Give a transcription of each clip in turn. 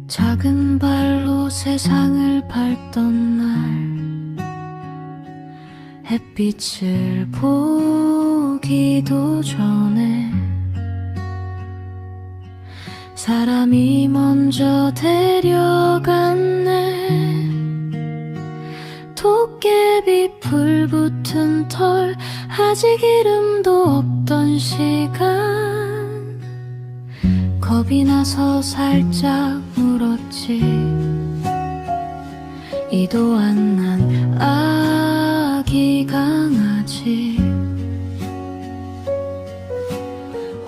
작은 발로 세상을 밟던 날 햇빛을 보기도 전에 사람이 먼저 데려갔네. 도깨비 풀 붙은 털 아직 이름도 없던 시간 겁이 나서 살짝 물었지. 이도 안 난 아기 강아지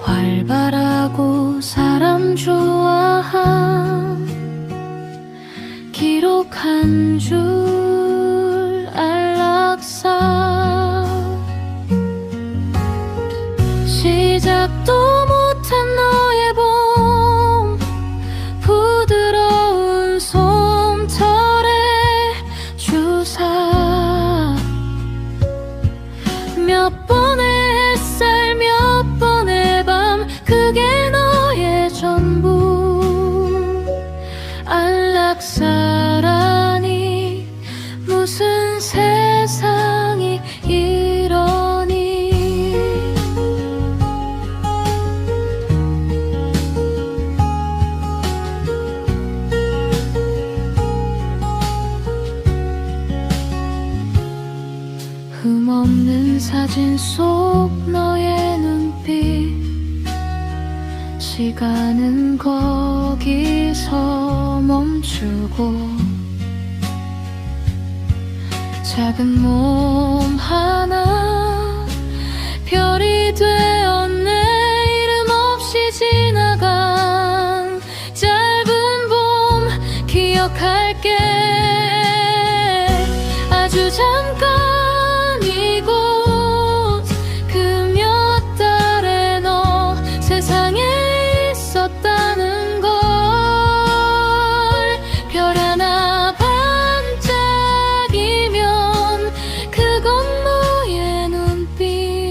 활발하고 사람 좋아함 기록 한 줄 안락사 시작도 못한 너의 봄 부드러운 솜털에 주사 몇 번의 햇살 몇 번의 밤 그게 너의 전부. 안락사라니 무슨 세상이 이러니. 흠없는 사진 속 너의 눈빛 시간은 거기서 멈추고 작은 몸 하나 별이 되었네. 이름 없이 지나간 짧은 봄 기억할게. 아주 잠깐 이곳 그 몇 달에 너 세상에 있었다는 걸. 별 하나 반짝이면 그건 너의 눈빛.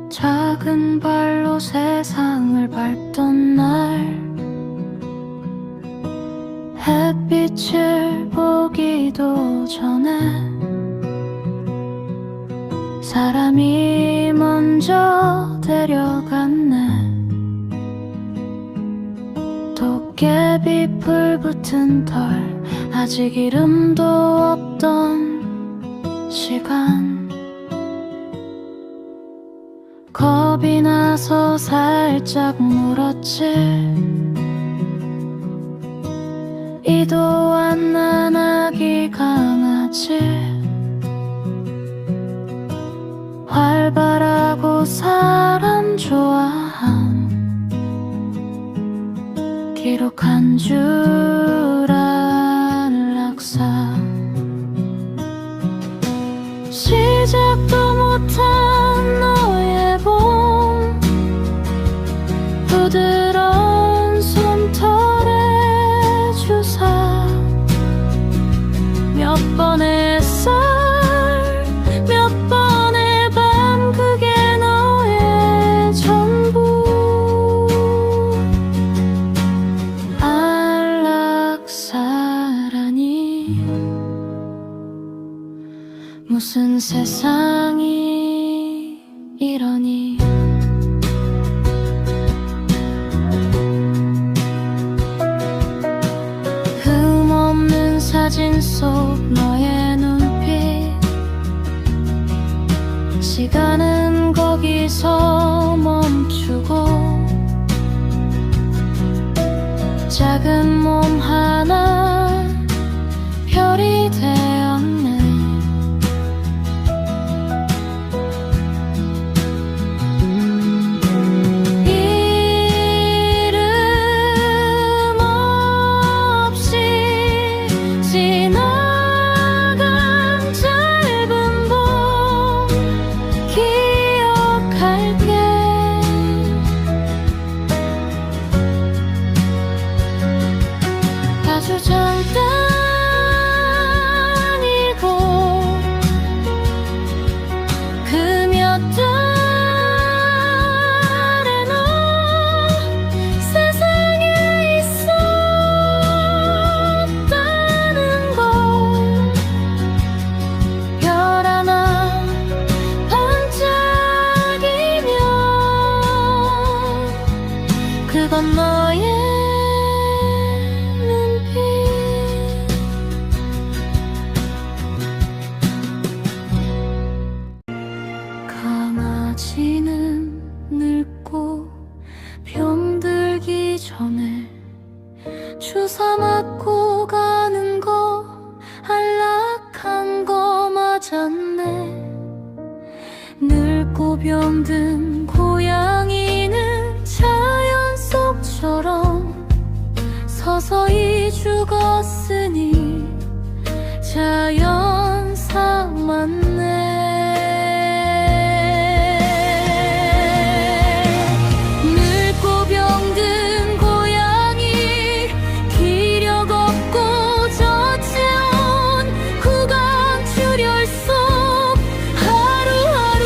작은 발로 세상을 밟던 날 햇빛을 보기도 전에 사람이 먼저 데려갔네. 도깨비 풀 붙은 털 아직 이름도 없던 시간 겁이 나서 살짝 물었지. 이도 안 난 아기 강아지 활발하고 사람 좋아함 기록 한 줄 안락사 시작도 못한 너의 봄 부드러운 솜털에 주사 몇 번의 햇살 몇 번의 밤 그게 너의 전부. 안락사라니 무슨 세상이 이러니. 흠없는 사진 속 너의 눈빛 시간은 거기서 멈추고 작은 몸 하나 별이 되었네. 건 너의 눈빛. 강아지는 늙고 병들기 전에 주사 맞고 가는 거 안락한 거 맞았네. 늙고 병든 고양이는 자연 속처럼 서서히 죽었으니 자연사 맞네. 늙고 병든 고양이 기력 없고 젖어온 구강 출혈 속 하루하루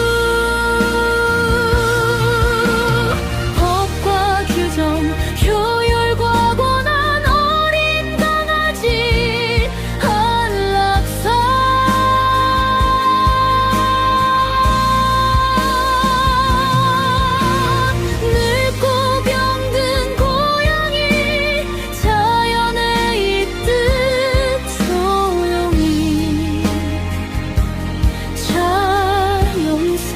법과 규정 효율 과고난 어린 강아지 안락사. 늙고 병든 고양이 자연에 있듯 조용히 자연사.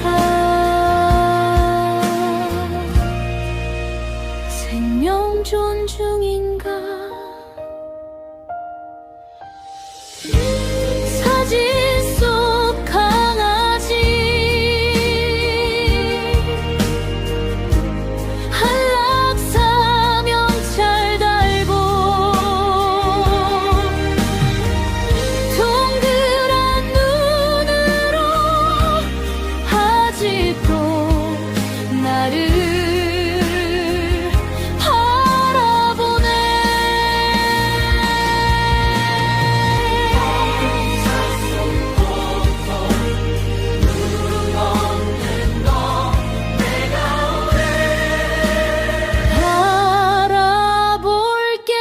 생명 존중인가. 사진 속 강아지 한락사 명찰 달고 동그란 눈으로 아직도 나를 바라보네. 바라볼게.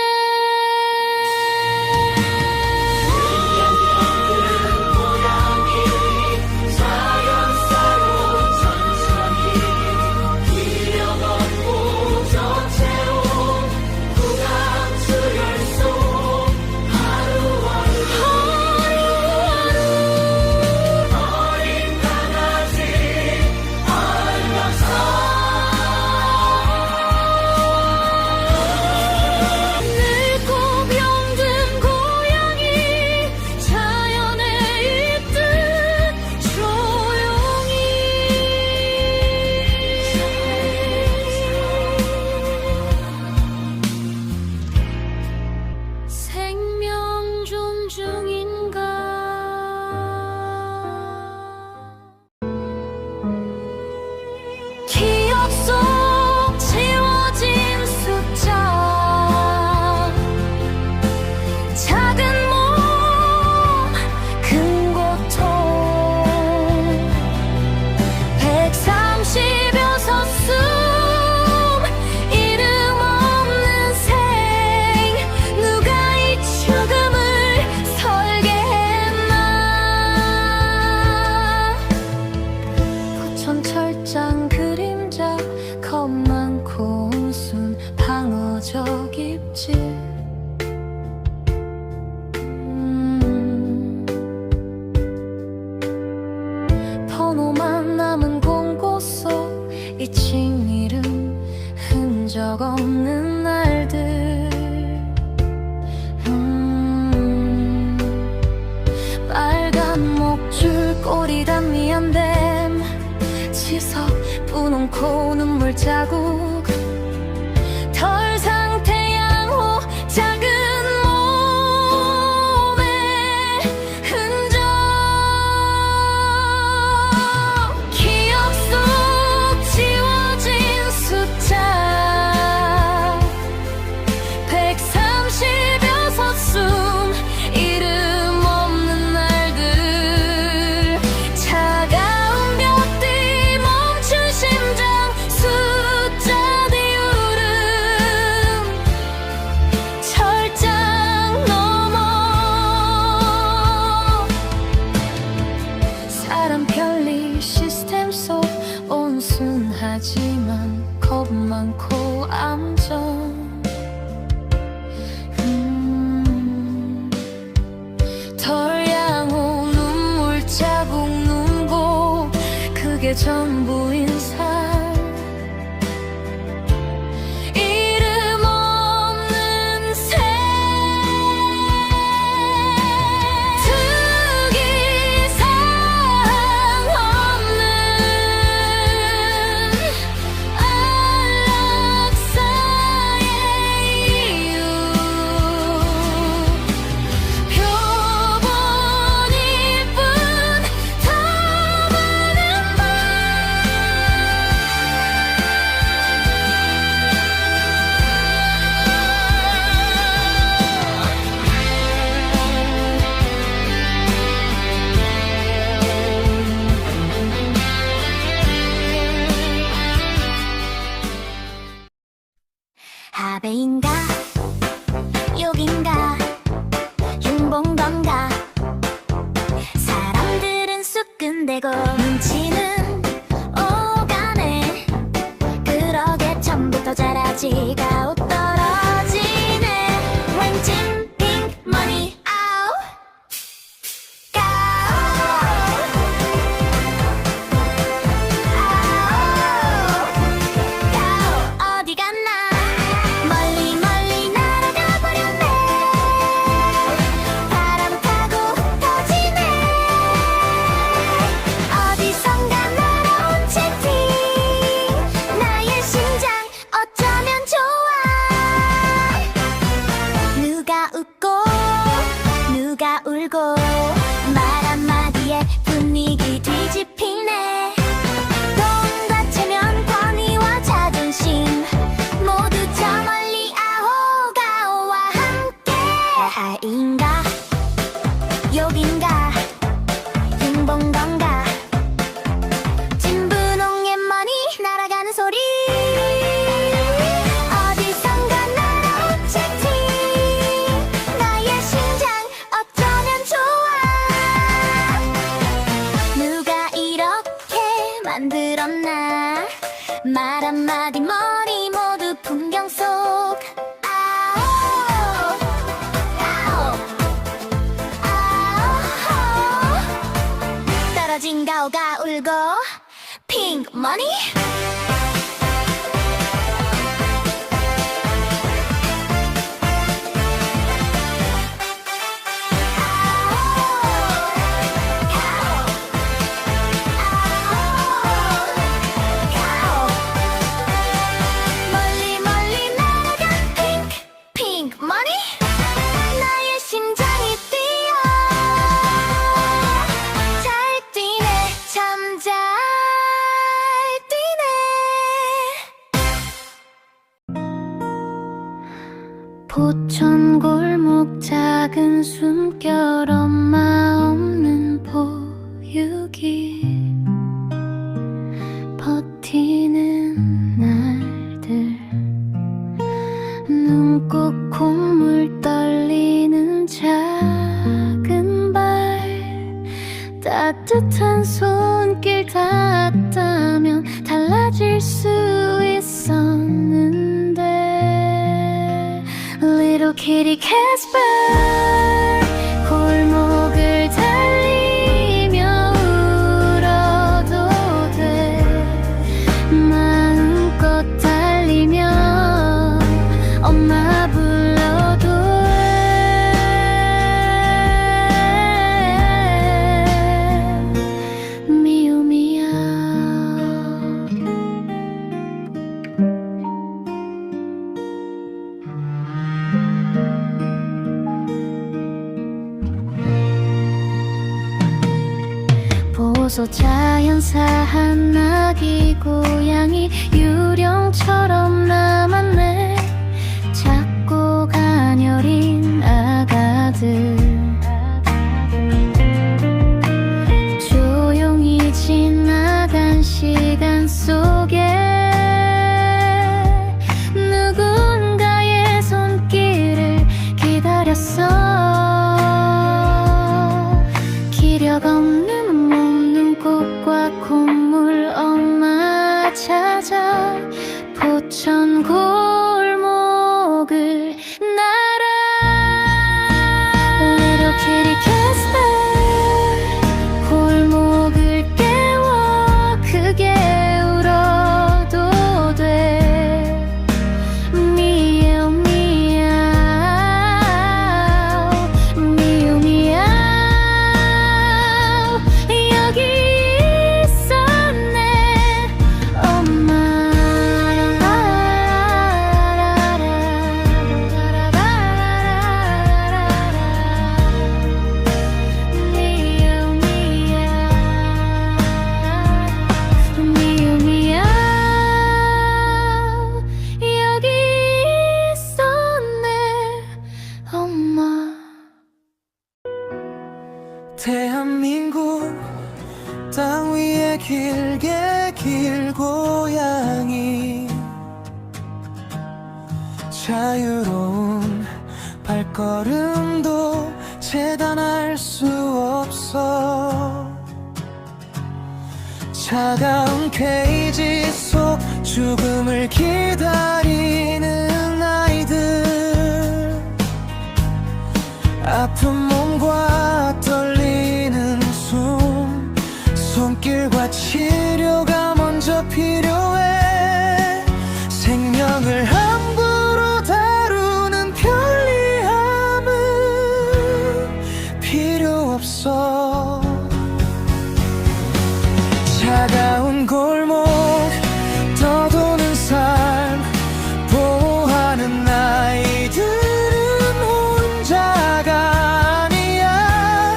늙고 병든 고양이 자연에 있듯 조용히 생명 존중인가. 기억 속 지워진 숫자. 작은 몸 큰 고통. 136숨 이름 없는 생. 누가 이 죽음을 설계했나. 고천 철장 그림자 겁 많고 온순 방어적 입질. 번호만 남은 공고 속 잊힌 이름 흔적 없는 날들. 빨간 목줄 꼬리 단미한 댐. 치석 분홍코 눈물 자국. 덜 상태 양호 작은 몸의 흔적. 기억 속 지워진 숫자. 136숨 이름 없는 날들. 차가운 벽뒤 멈춘 심장 숫자 뒤울음. 철장 넘어 사람 편리 시스템 속 온순하지만 겁 많고 암정 털양호 눈물 자국 눈곱 그게 전부인 삶 이름 없는 새 특이사항 없는 안락사의 이유 표본일 뿐 더 많은 하베인가 욕인가 흉봉건가 사람들은 수근대고 눈치는 오가네 그러게 처음부터 잘하지가 옷 떨어지네 왠진 핑크머니 아우 가오 어디 갔나 멀리 멀리 날아가 버렸네 바람 타고 터지네 어디선가 날아온 채팅 나의 심장 어쩌면 좋아 누가 웃고 누가 울고 말 한마디에 분위기 뒤집히네 돈과 체면 권위와 자존심 모두 저 멀리 아호가오와 함께 하인가 욕인가 흉봉건가 진분홍의 머니 날아가는 소리 어디선가 날아온 채팅 나의 심장 어쩌면 좋아 누가 이렇게 만들었나 말 한마디 머리 모두 풍경 속 아오 아오 아오 떨어진 가오가 울고 핑크 머니 멀리 멀리 날아간 핑크 머니 나의 심장이 뛰어 잘 뛰네 참 잘 뛰네 포천 골목 작은 숨결 엄마 없는 보육이 버티는 날들 눈 꼭 콧물 떨리는 작은 발 따뜻한 손길 닿았다면 달라질 수 있었는데 Little kitty Casper 골목을 달리며 울어도 돼 마음껏 달리며 엄마 불러도 해 미우미야 보소 자연사 한 아기 고양이 유령처럼 남았네 작고 가녀린 아가들 조용히 지나간 시간 속에 누군가의 손길을 기다렸어 기력 없는 몸 눈곱과 콧물 엄마 찾아 찾아 포천 골목을 날아 Little kitty Casper 골목을 깨워 크게 울어도 돼 미야오 미야오 미야오 미야오 여기 있었네 엄마 미야오 미야오 미야오 미야오 여기 있었네 엄마 대한민국 땅 위에 길게 길 고양이 자유로운 발걸음도 재단할 수 없어 차가운 케이지 속 죽음을 기다리는 아이들 아픈 몸과 떨리는 숨 손길과 치료가 먼저 필요해 생명을 함부로 다루는 편리함은 필요 없어 차가운 골목 떠도는 삶 보호하는 아이들은 혼자가 아니야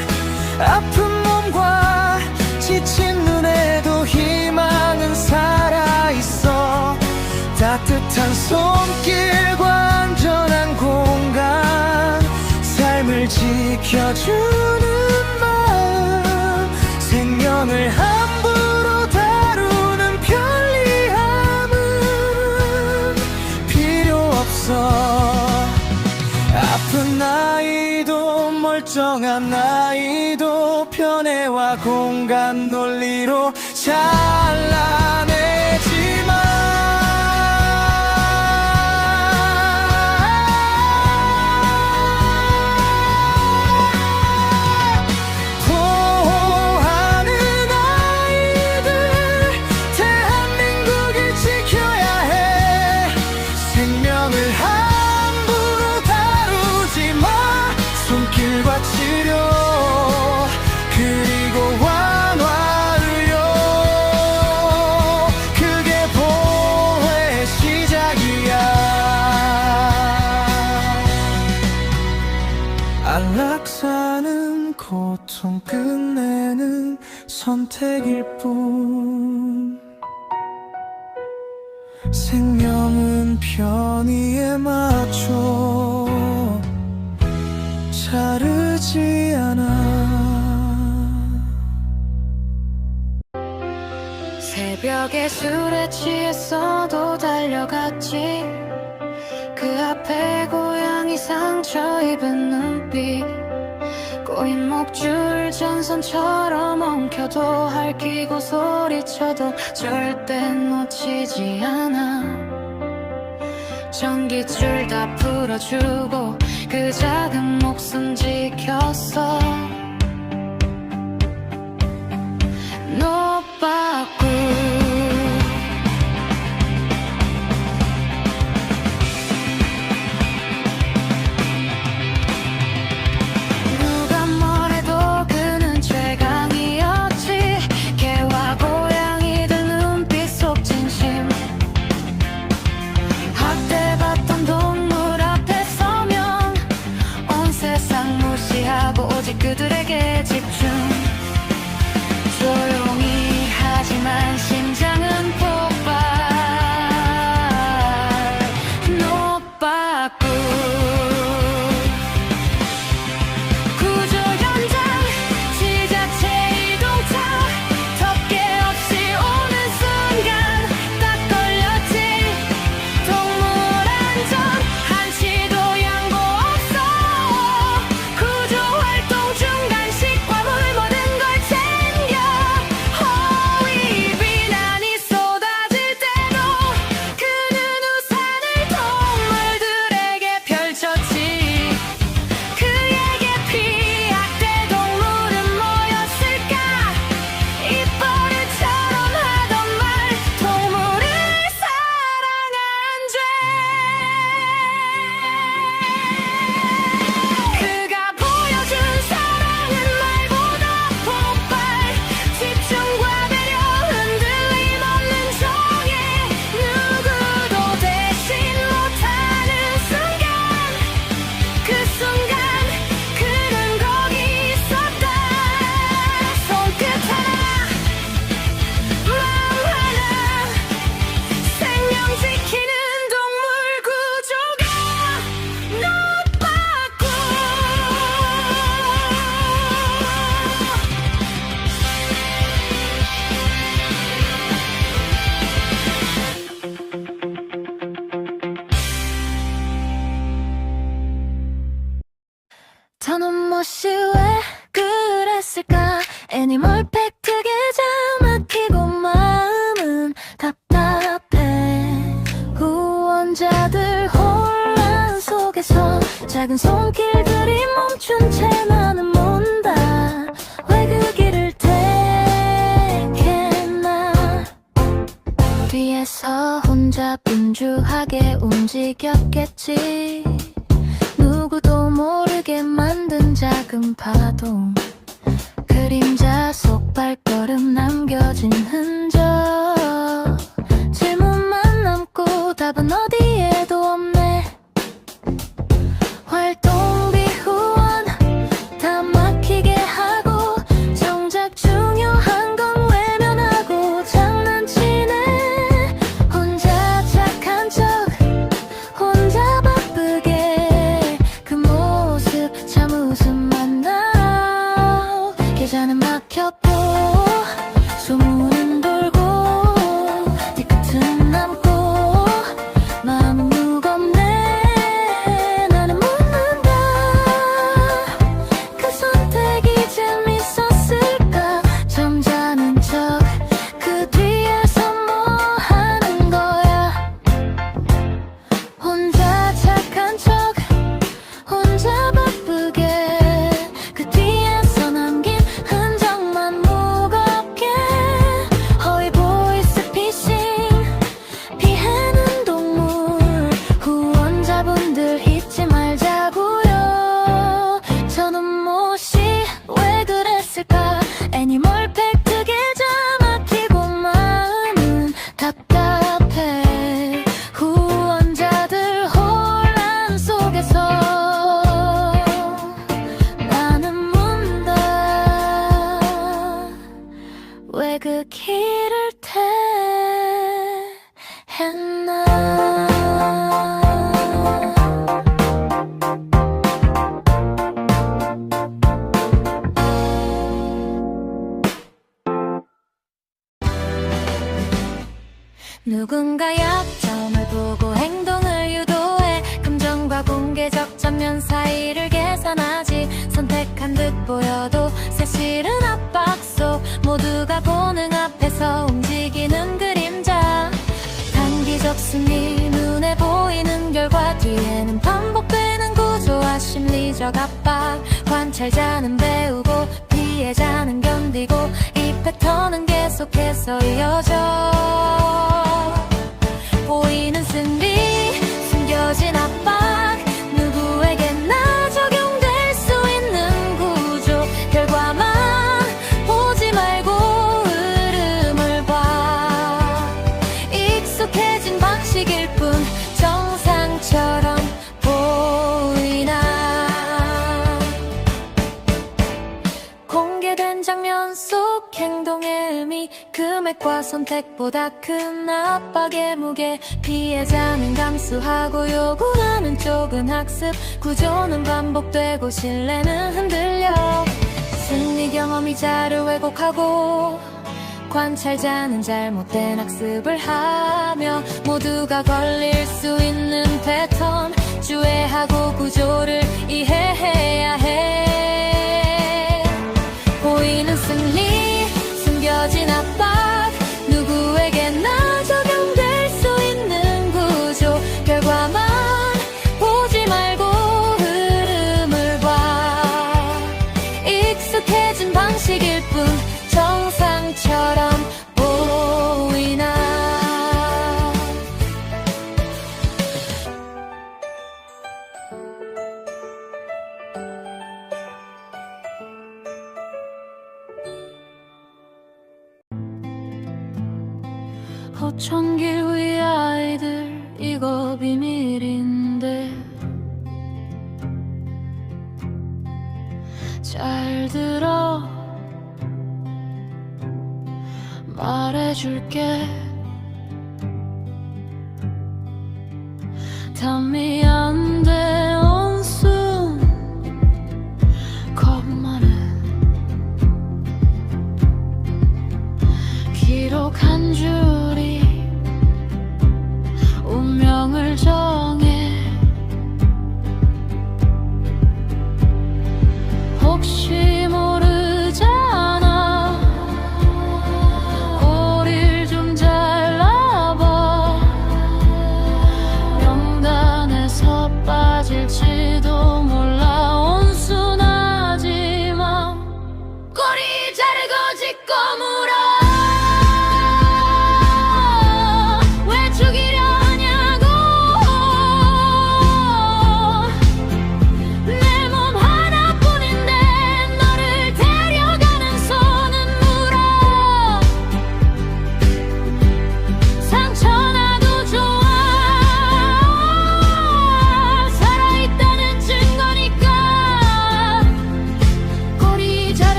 아픈 몸과 지친 눈에도 희망은 살아있어 따뜻한 손길과 안전한 공간 삶을 지켜주는 마음 생명을 함부로 다루는 편리함은 필요 없어 아픈 아이도 멀쩡한 아이도 편애와 공간 논리로 잘라내지만 보호하는 아이들 대한민국이 지켜야 해 생명을 함부로 다루지 마 손길과 치료 그리고 완화 의료 그게 보호의 시작이야 안락사는 고통 끝내는 선택일 뿐 생명은 편의에 맞춰 자르지 않아 새벽에 술에 취했어도 달려갔지 그 앞에 고양이 상처 입은 눈빛 꼬인 목줄 전선처럼 엉켜도 핥히고 소리쳐도 절대 놓치지 않아 전깃줄 다 풀어주고 그 작은 목숨 지켰어 노빠꾸 누가 뭐래도 그는 최강이었지 개와 고양이들 눈빛 속 진심 학대받던 동물 앞에 서면 온 세상 무시하고 오직 그들의 애니멀 팩트 계좌 막히고 마음은 답답해. 후원자들 혼란 속에서 작은 손길들이 멈춘 채 나는 몬다. 왜 그 길을 택했나. 뒤에서 혼자 분주하게 움직였겠지. 누구도 모르게 만든 작은 파동, 그림자 속 발걸음 남겨진 흔적. 질문만 남고 답은 어디에도 없네. 활동비 후원 다 막히게 하고 정작 중요한 건 외면하고 장난치네. 혼자 착한 척 혼자 바쁘게 그 모습 참 웃음만 나. 계좌는 막혔고 소문은 돌고 뒤끝은 남고 마음은 무겁네. 나는 묻는다. 그 선택이 재밌었을까. 잠자는 척 그 뒤에서 뭐 하는 거야. 혼자 착한 척 혼자 바쁘게 그 뒤에서 남긴 흔적만 무겁게. 허위 보이스피싱 피해는 동물. 후원자분들 잊지 말자고요. 저 눈못이 왜 그랬을까. 애니멀 팩트 계좌 막히고 마음은 답답해. 후원자들 혼란 속에서 나는 묻는다. 왜 그 길을 택했나. 누군가 약점을 보고 행동을 유도해. 감정과 공개적 전면 사이를 계산하지. 선택한 듯 보여도 사실은 압박 속 모두가 보는 앞에서 움직이는 그림자. 단기적 승리 눈에 보이는 결과 뒤에는 반복되는 구조와 심리적 압박. 관찰자는 배우고 피해자는 견디고 이 패턴은 계속해서 이어져. 보이는 승리 숨겨진 압박. 누구에게나 적용될 수 있는 구조. 결과만 보지 말고 흐름을 봐. 익숙해진 방식일 뿐 정상처럼 보이나. 공개된 장면 속 행동의 의미. 금액과 선택보다 큰 압박의 무게. 피해자는 감수하고 요구하는 쪽은 학습. 구조는 반복되고 신뢰는 흔들려. 승리 경험이자를 왜곡하고 관찰자는 잘못된 학습을 하며 모두가 걸릴 수 있는 패턴. 주의하고 구조를 이해해야 해. 보이는 승리 숨겨진 압박. 누구에게나 적용될 수 있는 구조. 결과만 보지 말고 흐름을 봐. 익숙해진 방식일 뿐 정상처럼 보이나. 호천길 위 아이들 이거 비밀인데 잘 들어. 말해줄게. 담이 안 돼 온순 겁 많은 기록 한 줄이 운명을 정해. 혹시 모르잖아.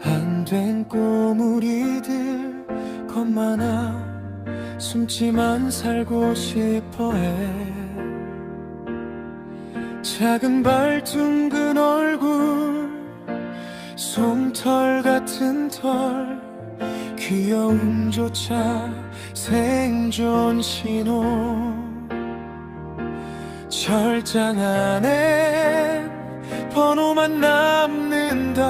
안 된 꼬물이들 겁 많아 숨지만 살고 싶어해. 작은 발 둥근 얼굴 솜털 같은 털 귀여움조차 생존 신호. 철장 안에 번호만 남는다.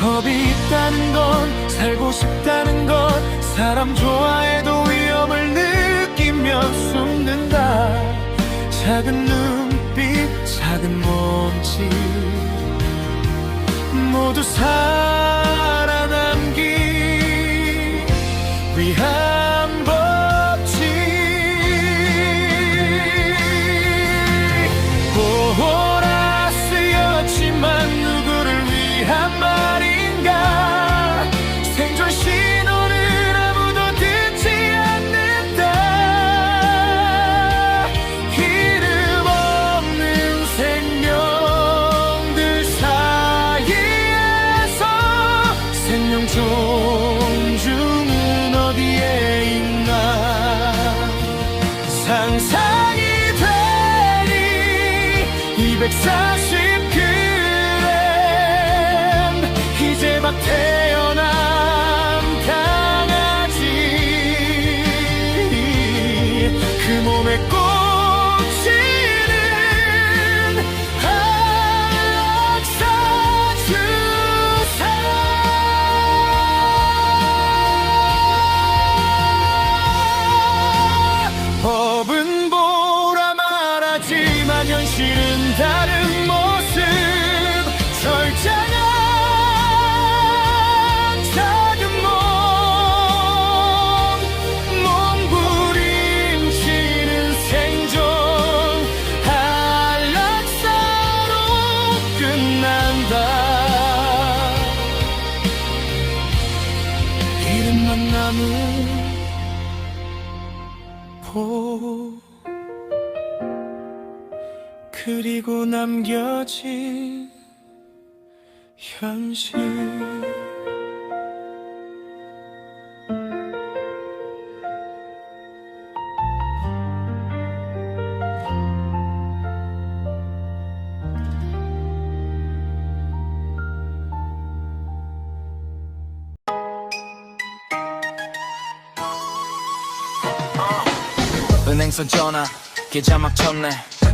겁이 있다는 건 살고 싶다는 건 사람 좋아해도 위험을 느끼면 숨는다. 작은 눈빛 작은 몸짓 모두 살아남기 위한 법칙. 보라스였지만 누구를 위한 말인가. 생존 신호를 아무도 듣지 않는다. 이름 없는 생명들 사이에서 생명 존중은 어디에 있나. 상상이 되니 240g 이제 막 태어난 강아지. 그 몸에 꽂히는 학사 주사. 법은 보라 말하지만 현실은 다른 모습. 절장한 작은 몸부림치는 생존. 안락사로 끝난다. 이름만 남은 보 그리고 남겨진 현실. 은행선 전화 계좌 막 쳤네.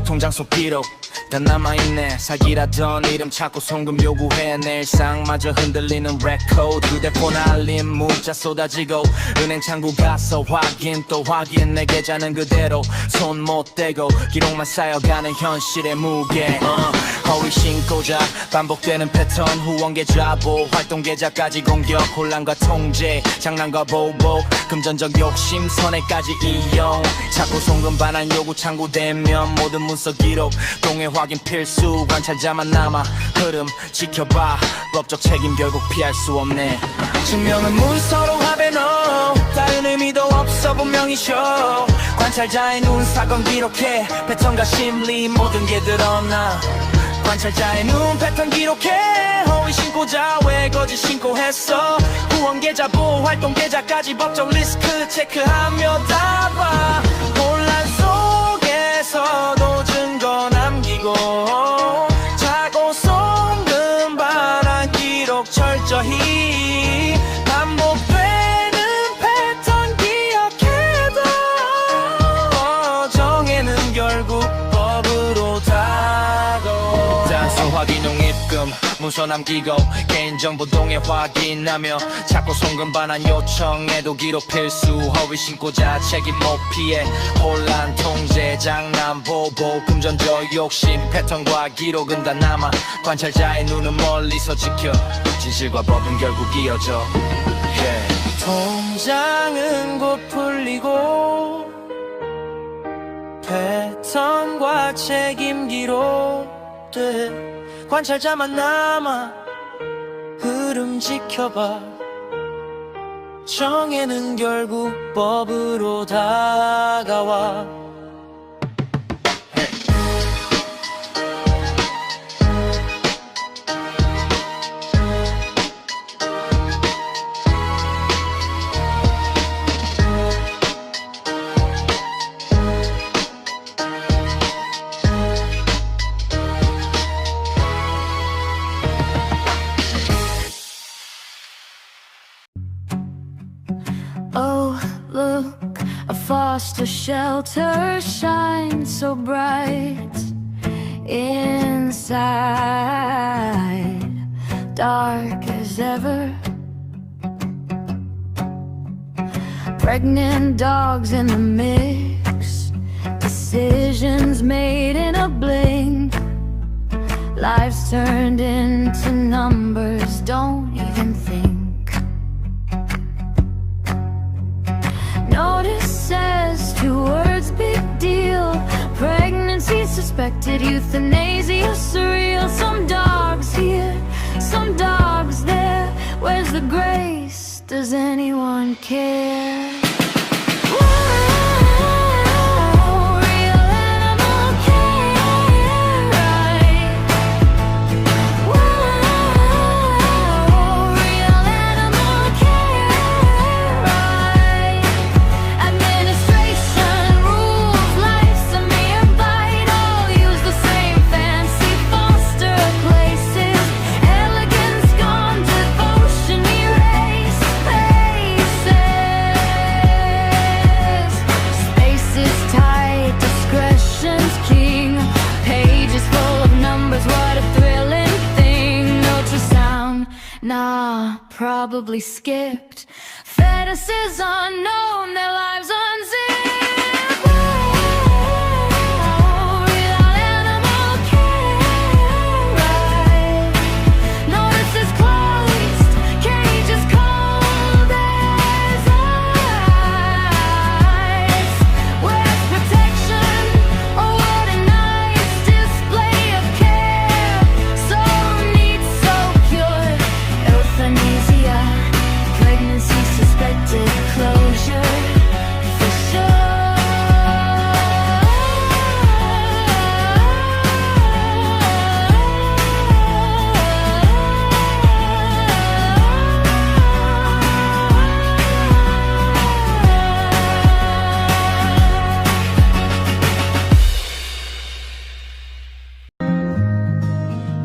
통장 속 기록 다 남아있네. 사기라던 이름 찾고 송금 요구해. 내 일상마저 흔들리는 레코드. 휴대폰 알림 문자 쏟아지고 은행 창구 가서 확인 또 확인. 내 계좌는 그대로 손 못 대고 기록만 쌓여가는 현실의 무게. 허위 신고자 반복되는 패턴. 후원 계좌 보 활동 계좌까지 공격. 혼란과 통제 장난과 보복 금전적 욕심 선에까지 이용. 자꾸 송금 반환 요구 창구되면 모든 문서 기록 동의 확인 필수. 관찰자만 남아 흐름 지켜봐. 법적 책임 결국 피할 수 없네. 증명은 문서로 합해놓 다른 의미도 없어 분명히 쇼. 관찰자의 눈 사건 기록해. 패턴과 심리 모든 게 드러나. 관찰자의 눈 패턴 기록해. 허위 신고자 왜 거짓 신고했어. 후원 계좌 보 활동 계좌까지 법적 리스크 체크하며 다봐. 혼란 속에서도 증거 남기고 자고 송금 반환 기록 철저히. 반복되는 패턴 기억해도 정해는 결국 법으로 다가오. 단서 확인용 입금 문서 남기고 개인정보 동의 확인하며 자꾸 송금 반환 요청해도 기록 필수. 허위 신고자 책임 못 피해. 혼란 통제 장난 보복 금전적 욕심 패턴과 기록은 다 남아. 관찰자의 눈은 멀리서 지켜. 진실과 법은 결국 이어져. 통장은 곧 풀리고 패턴과 책임 기록돼. 관찰자만 남아 흐름 지켜봐. 정해는 결국 법으로 다가와. foster shelter shine so bright inside, dark as ever. Pregnant dogs in the mix, decisions made in a blink, lives turned into numbers, don't even think. Notice says 2 words, big deal. Pregnancy suspected, euthanasia surreal. Some dogs here, some dogs there. Where's the grace? Does anyone care? Nah, probably skipped. Fetuses unknown, their lives unzipped. Without animal care, right? Notices closed, cages cold as ice. Where's protection? Oh, what a nice display of care. So neat, so pure. Euthanasia, pregnancy suspected, closure for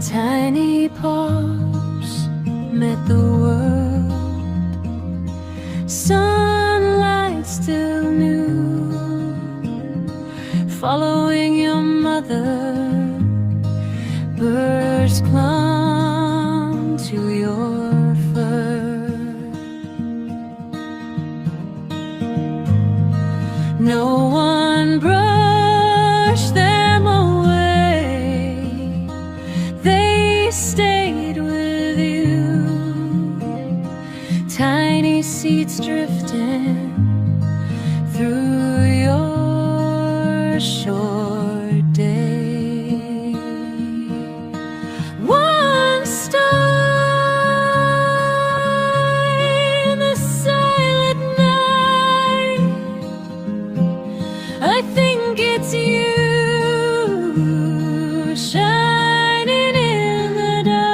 tiny paws met the world, sunlight still new, following your mother, birds clung to your fur. No one brushed them away, they stayed with you. Tiny seeds drifting through your short day. One star in the silent night, I think it's you shining in the dark.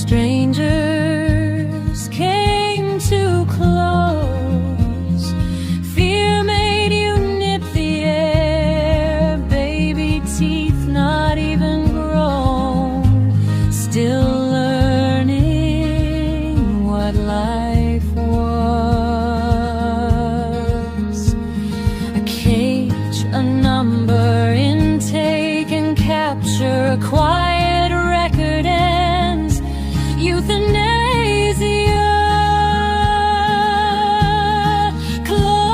Strangers came too close, fear made you nip the air. Baby teeth not even grown, still learning what life was. A cage, a number, intake and capture, a quiet record ends. Euthanasia, closed.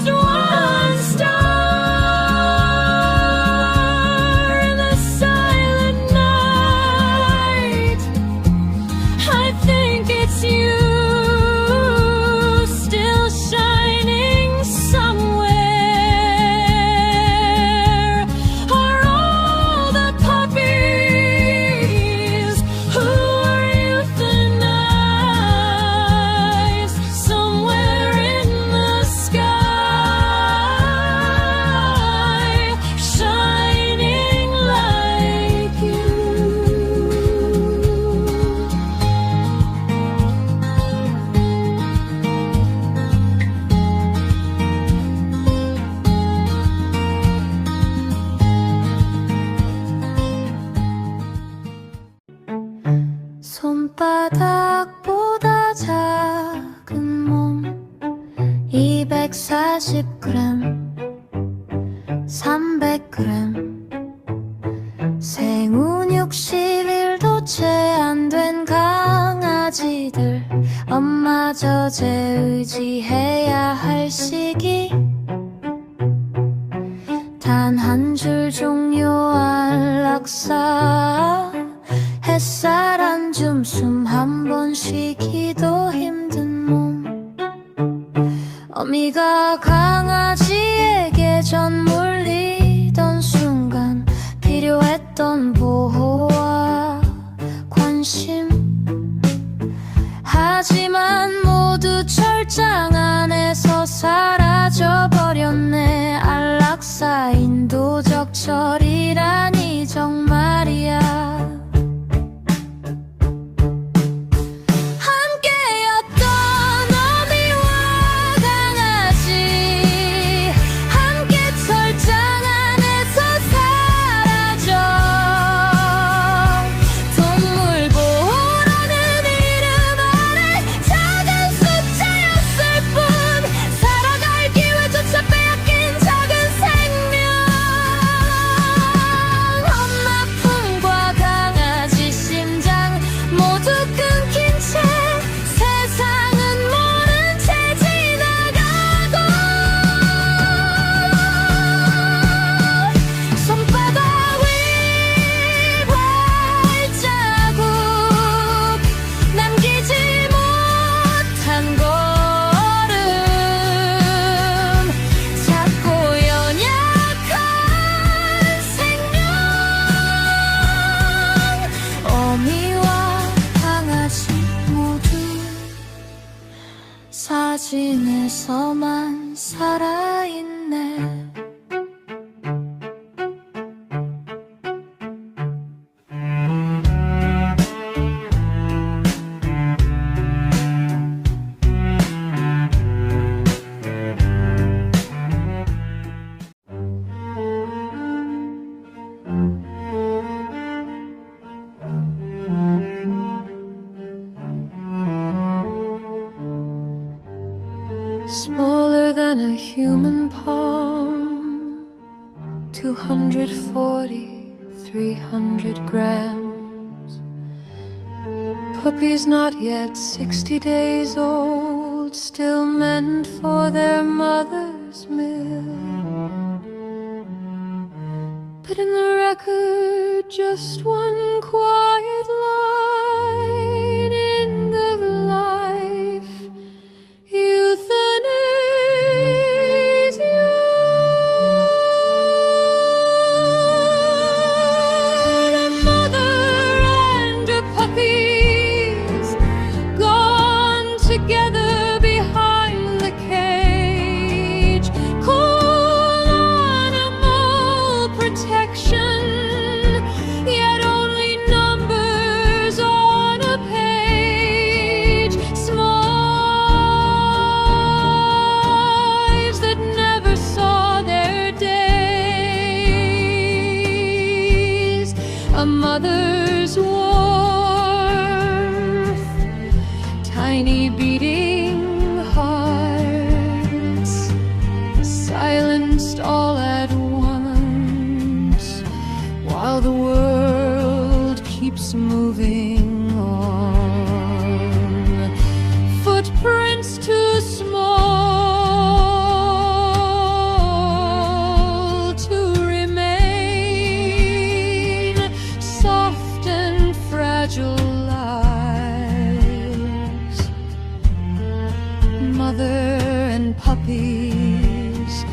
One star in the silent night, I think it's you still shining somewhere. Are all the puppies 손바닥보다 작은 몸 240g 300g 생후 60일도 채 안 된 강아지들 엄마저 의지해야 할 시기 단 한 줄 종료 안락사 햇살 안 줌 숨 한 번 쉬기도 힘든 몸 어미가 강아지에게 전 물리던 순간 필요했던 보호와 관심 하지만 모두 철장 안에서 사라져버렸네 안락사 인도적 처리라니 정말이야 함께였던 어미와 강아지 함께 철장 안에서 사라져 동물 보호라는 이름 아래 작은 숫자였을 뿐 살아갈 기회조차 빼앗긴 작은 생명 엄마 품과 강아지 심장 모두 끊긴 채 세상은 모른 채 지나가고 손바닥 위 발자국 남기지 못한 걸음 작고 연약한 생명 어미와 강아지 모두 사진에서만 살아있네 Smaller than a human palm 240, 300 grams Puppies not yet 60 days old Still meant for their mother's milk But in the record just one quiet line End of life Euthanasia A mother and her puppies Gone together behind the cage Cool animal protection Yet only numbers on a page Small lives that never saw their days A mother's wharf Tiny beating hearts Silenced all at once While the world keeps moving on Footprints too small to remain Soft and fragile lives Mother and puppies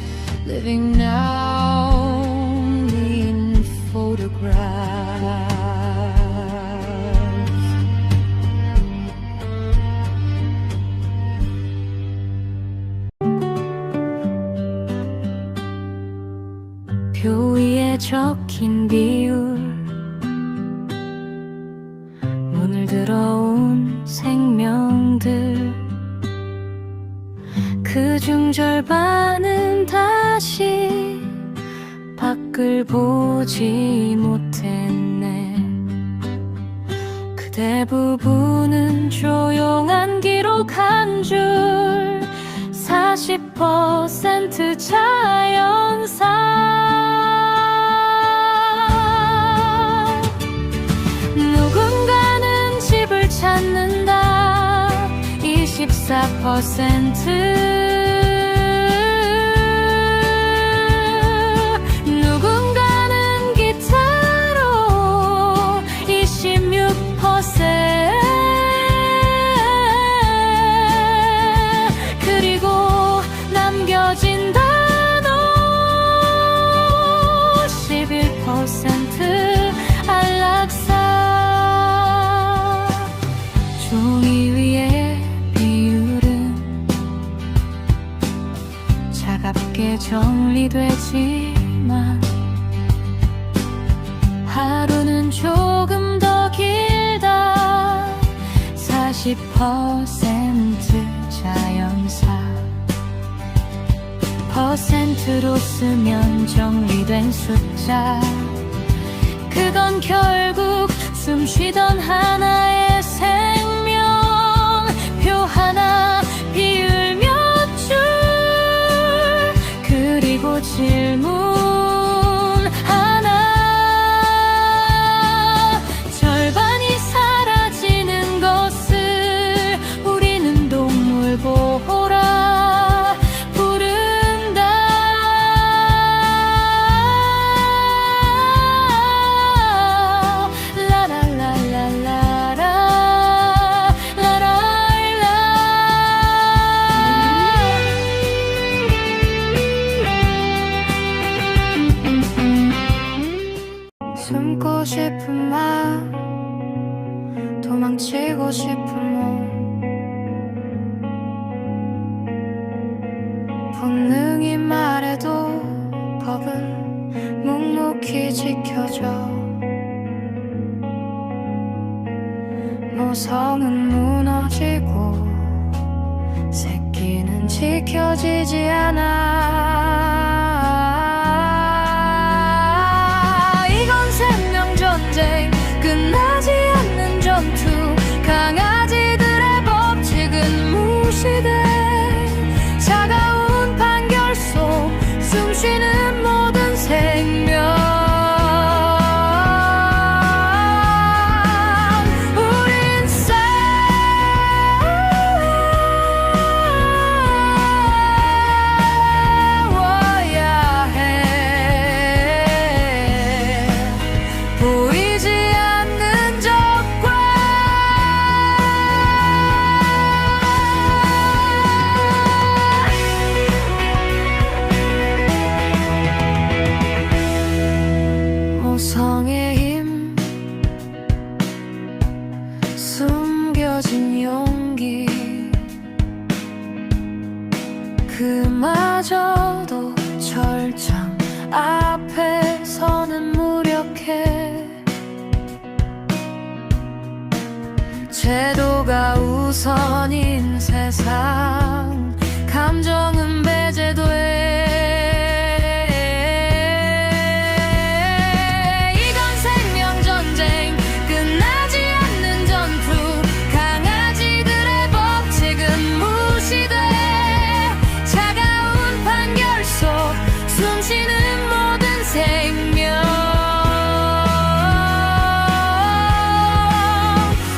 Living now only in photographs 표 위에 적힌 비율 문을 들어온 생명들 그중 절반은 다시 밖을 보지 못했네 그대 대부분은 조용한 기록 한 줄 40% 자연사 누군가는 집을 찾는다 24% 누군가는 기타로 26% 그리고 남겨진 단어 11% 안락사 종이 위에 비율은 차갑게 정리되지만 하루는 조금 더 길다 40% 자연사 퍼센트로 쓰면 정리된 숫자 그건 결국 숨쉬던 하나의 생명 표 하나 비율 몇 줄 그리고 질문 하나 절반이 사라지는 것을 우리는 동물 보호라 부른다 라라라라라라 숨고 싶은 마음 도망치고 싶은 몸 본능이 말해도 법은 묵묵히 지켜져 모성은 무너지고 새끼는 지켜지지 않아 이건 생명전쟁 끝나지 않는 전투 강아지들의 법칙은 무시돼 차가운 판결 속 숨쉬는 모든 생명 우린 싸워야 해 보이지 않는 적과 모성의 힘 숨겨진 용기 그마저도 철창 앞에 서는 무력해 제도가 우선인 세상 감정은 배제돼 이건 생명전쟁 끝나지 않는 전투 강아지들의 법칙은 무시돼 차가운 판결 속 숨쉬는 모든 생명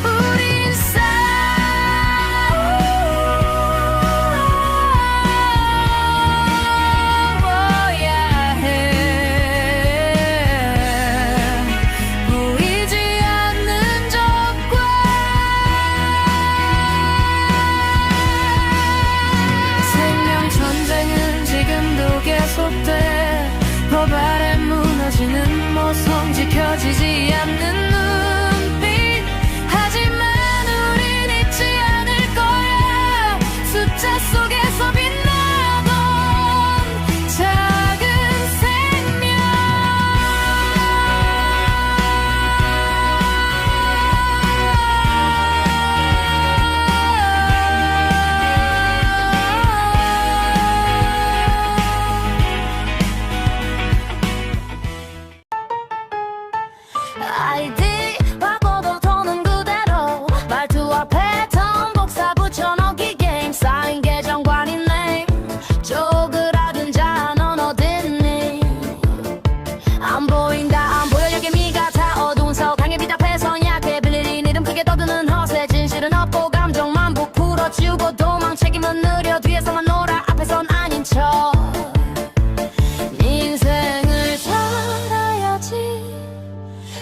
우린 싸워야 해 보이지 않는 적과 생명전쟁은 지금도 계속돼 법 아래 무너지는 모성 지켜지지 않는 눈빛 하지만 우린 잊지 않을 거야 숫자 속에서 빛나던 작은 생명 아이디 바꿔도 돈은 그대로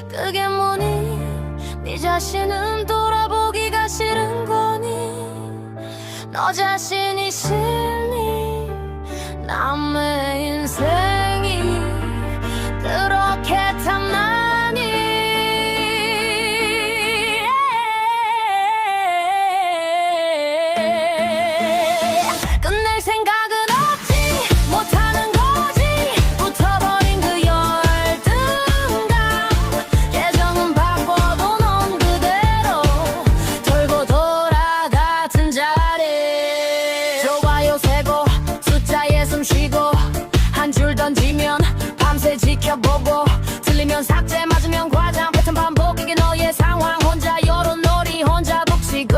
그게 뭐니? 네 자신은 돌아보기가 싫은 거니? 너 자신이 싫니? 남의 인생이 그렇게 탐나니? 끝낼 생각은 없지 못하는 거지 붙어버린 그 열등감 계정은 바꿔도 넌 그대로 돌고 돌아 같은 자리 좋아요 세고 숫자에 숨쉬고 한 줄 던지면 밤새 지켜보고 틀리면 삭제 맞으면 과장 패턴 반복 이게 너의 상황 혼자 여론놀이 혼자 북치고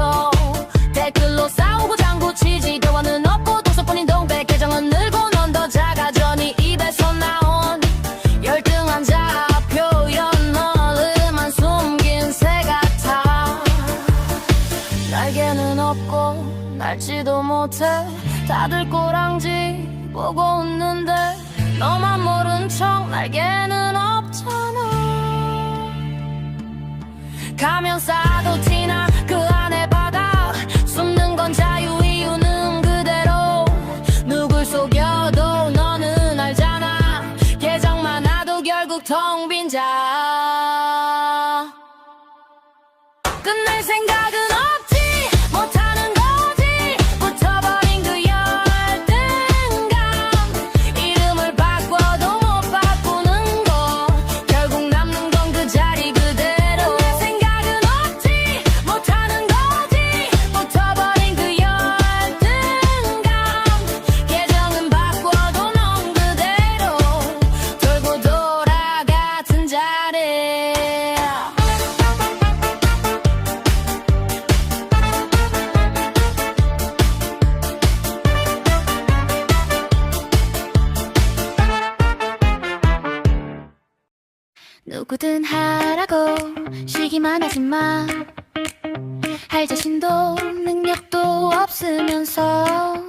댓글로 싸우고 장구치지 대화는 없고 독서뿐인 동백 계정은 늘고 넌 더 작아져 네 입에서 나온 열등한 자아 표현 너를만 숨긴 새 같아 날개는 없고 날지도 못해 다들 꼬랑지 보고 웃는데 너만 모른 척 날개는 없잖아 가면 싸도 티나 그 안에 바다 숨는 건 자유 이유는 그대로 누굴 속여도 너는 알잖아 계정 많아도 결국 텅 빈 자 끝낼 생각은 없지 못하는 거지 붙어버린 그 열등감 이름을 바꿔도 못 바꾸는 거 결국 남는 건 그 자리 그대로 내 생각은 없지 못하는 거지 붙어버린 그 열등감 계정은 바꿔도 넌 그대로 돌고 돌아 같은 자리 누구든 하라고 쉬기만 하지마 할 자신도 능력도 없으면서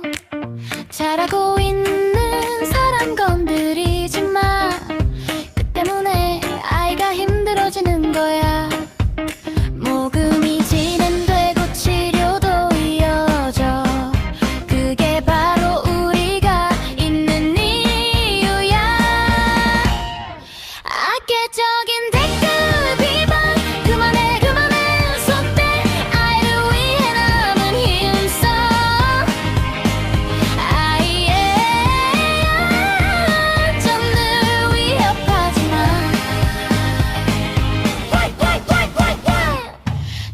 잘하고 있는 사람 건드리지마 그 때문에 아이가 힘들어지는 거야 모금이 진행되고 치료도 이어져 그게 바로 우리가 있는 이유야 악의적인 댓글 비방 그만해 그만해 손 떼 아이를 위해 남은 힘써 아이의 안전을 위협하지마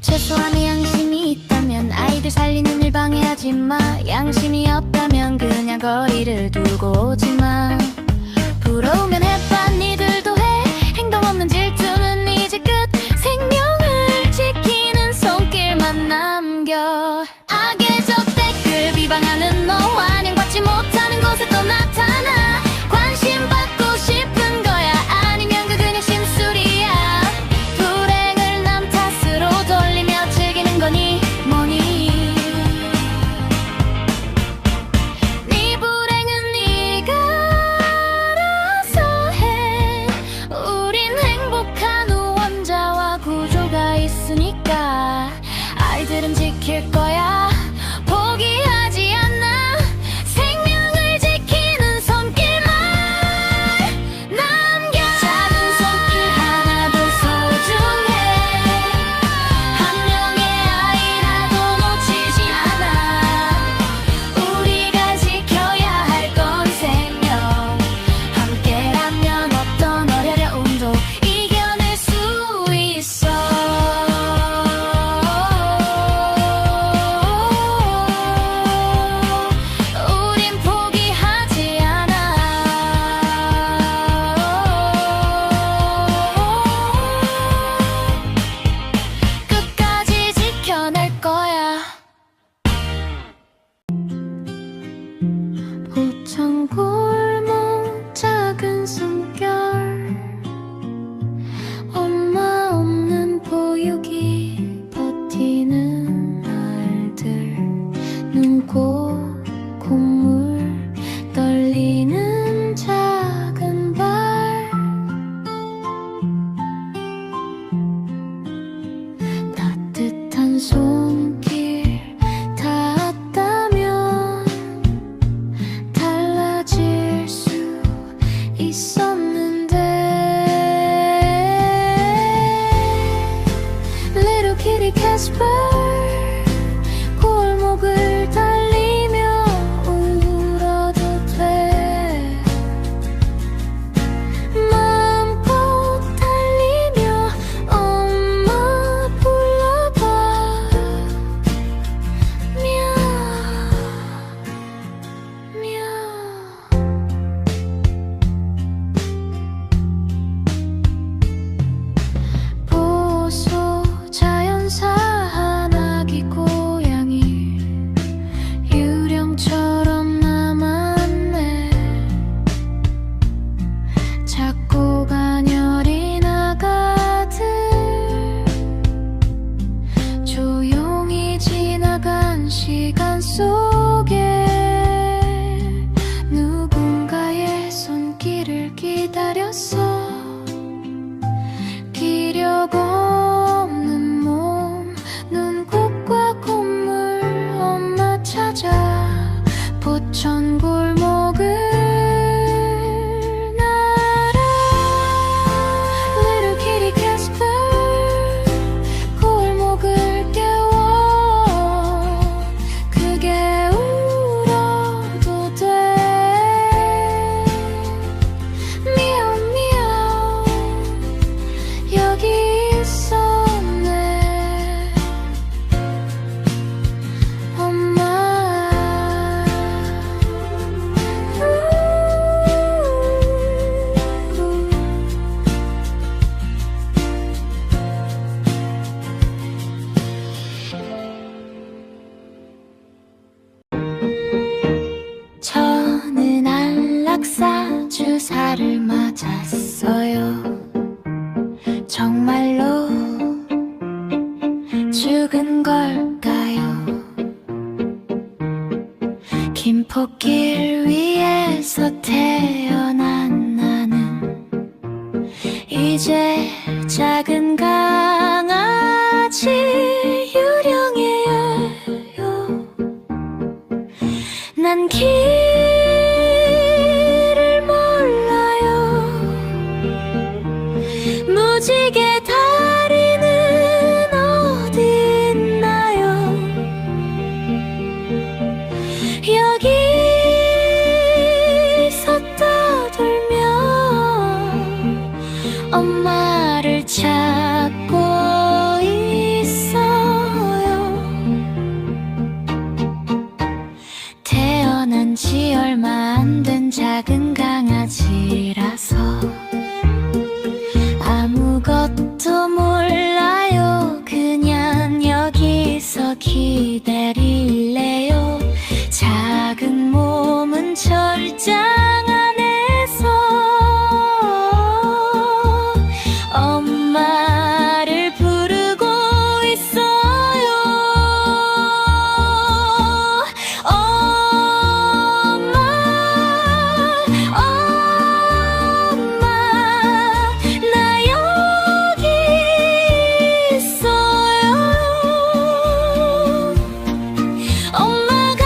최소한의 양심이 있다면 아이들 살리는 일 방해하지마 양심이 없다면 그냥 거리를 두고 오지마 부러우면 해봐 니들도 해 행동 없는 질투는 이제 끝 생명을 지키는 손길만 남겨 악의적 댓글 비방하는 너 환영받지 못하는 곳에 또 나타나 관심 받고 싶은 거야 아니면 그 그냥 심술이야 불행을 남 탓으로 돌리며 즐기는 거니 뭐니 네 불행은 네가 손길 닿았다면 달라질 수 있었는데 Little kitty Casper 골목을 달리며 울어도 돼 마음껏 달리며 엄마 불러봐 보소 자연사 한아기 고양이 유령처럼 남았네 작고 가녀린 아가들 조용히 지나간 시간 속에 누군가의 손길을 기다렸어 기력 없는 몸 눈곱과 콧물 엄마 찾아 포천 골목을 날아 Little kitty Casper 골목을 깨워 크게 울어도 돼 미야오 미야오 여기 있었네 엄마 저는 안락사 주사를 맞았어요 정말로 죽은 걸까요? 김포길 위에서 태어난 나는 이제 작은 강아지 유령이에요 난 길을 몰라요 무지개 다리는 어디 있나요 여기서 떠돌며 엄마를 찾고 있어요 태어난 지 얼마 안 된 작은 강아지라서 아무것도 몰라요 그냥 여기서 기다릴래요 작은 몸은 철장 안에서 엄마를 부르고 있어요 엄마 엄마 나 여기 있어요 엄마가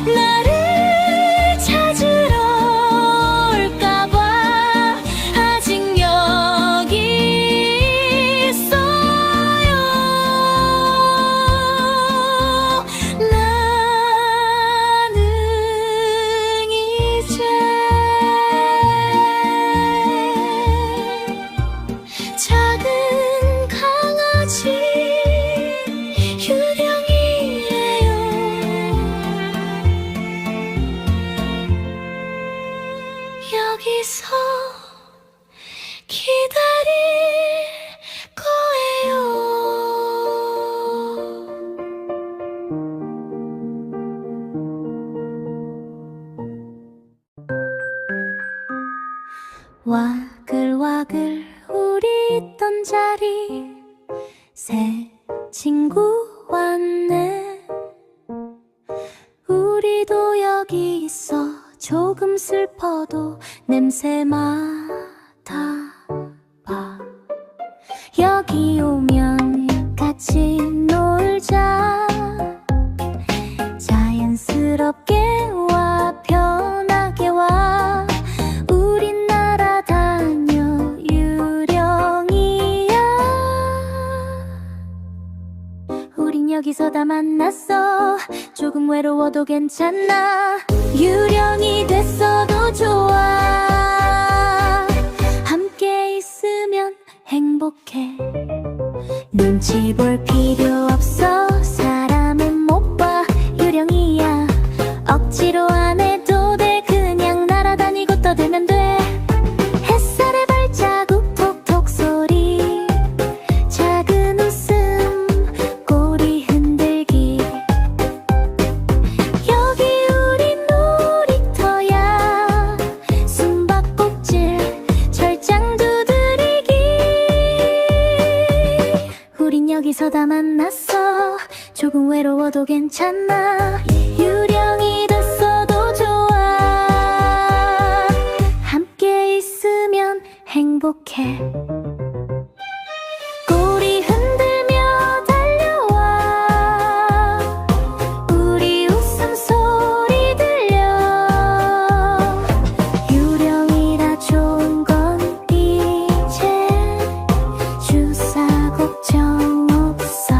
나를 찾으러 올까봐 아직 여기 있어요 나는 이제 작은 강아지 유령이에요 여기서 기다릴 거예요 와글와글 우리 있던 자리 새 친구 왔네 우리도 여기 있어 조금 슬퍼도 냄새 맡아봐 여기 오면 같이 여기서 다 만났어. 조금 외로워도 괜찮아. 유령이 됐어도 좋아. 함께 있으면 행복해. 눈치 볼 필요 없어. 사람은 못 봐. 유령이야. 억지로 안 해도 돼. 그냥 날아다니고 떠들면 돼. 햇살의 발자국 톡톡 소리, 작은 웃음, 꼬리 흔들기. 여기 우리 놀이터야. 숨바꼭질, 철장 두드리기. 우린 여기서 다 만났어. 조금 외로워도 괜찮아. 유령이 됐어도 좋아. 함께 있으면 행복해. 꼬리 흔들며 달려와. 우리 웃음소리 들려. 유령이라 좋은 건 이제 주사 걱정 없어.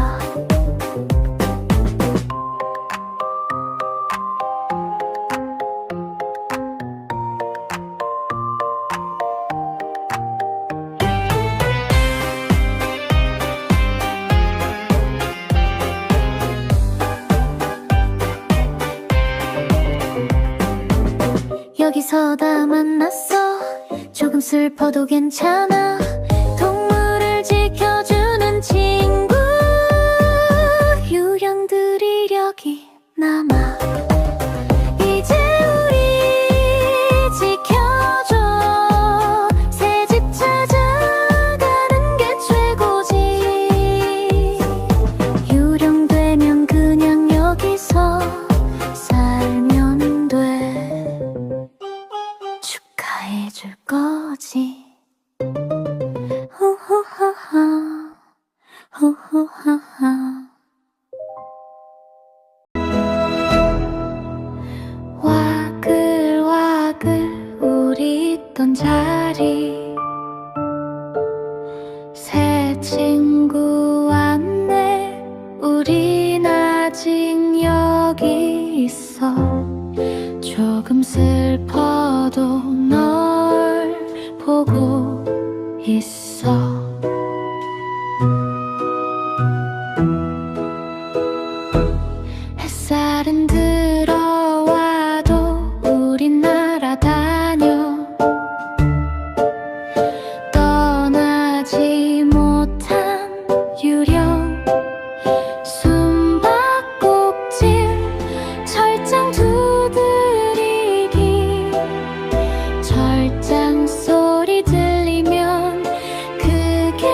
여기서 다 만났어. 조금 슬퍼도 괜찮아. 동물을 지켜주는 친구. 유령들이 여기 남아. 이제 우리 지켜줘. 새 집 찾아가는 게 최고지. 유령 되면 그냥 여기서 살면 돼. 축하해줄 거지. 호호하하, 호호하하. 와글와글 우리 있던 자리. 새 친구 왔네. 우린 아직 여기 있어. 조금 슬퍼도 널 보고 있어. 햇살은 들어와도 우린 날아다녀. 떠나지 못한 유령. 숨바꼭질, 철장 두드리기. 철장 소리 들리면 그게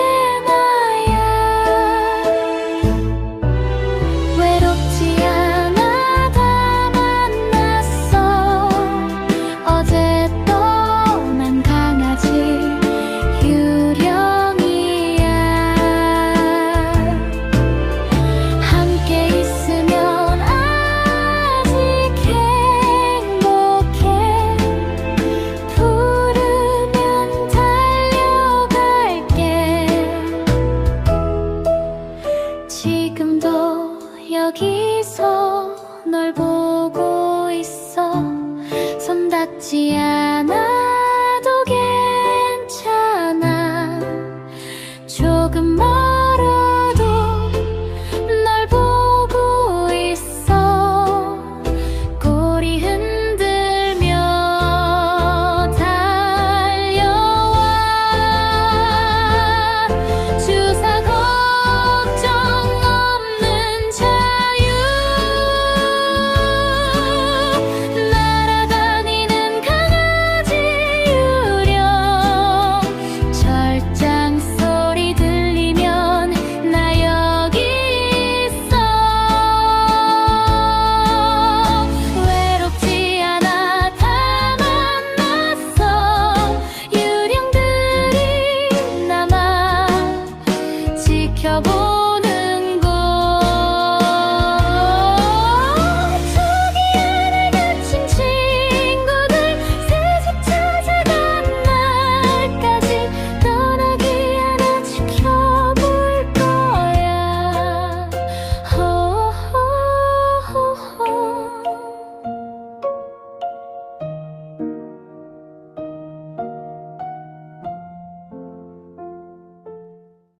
나야. 외롭지 않아. 다 만났어. 어제 떠난 강아지 유령이야. 함께 있으면 아직 행복해. 부르면 달려갈게. 지금도 여기서 널 보고 있어. 손 닿지 않아도 괜찮아. 조금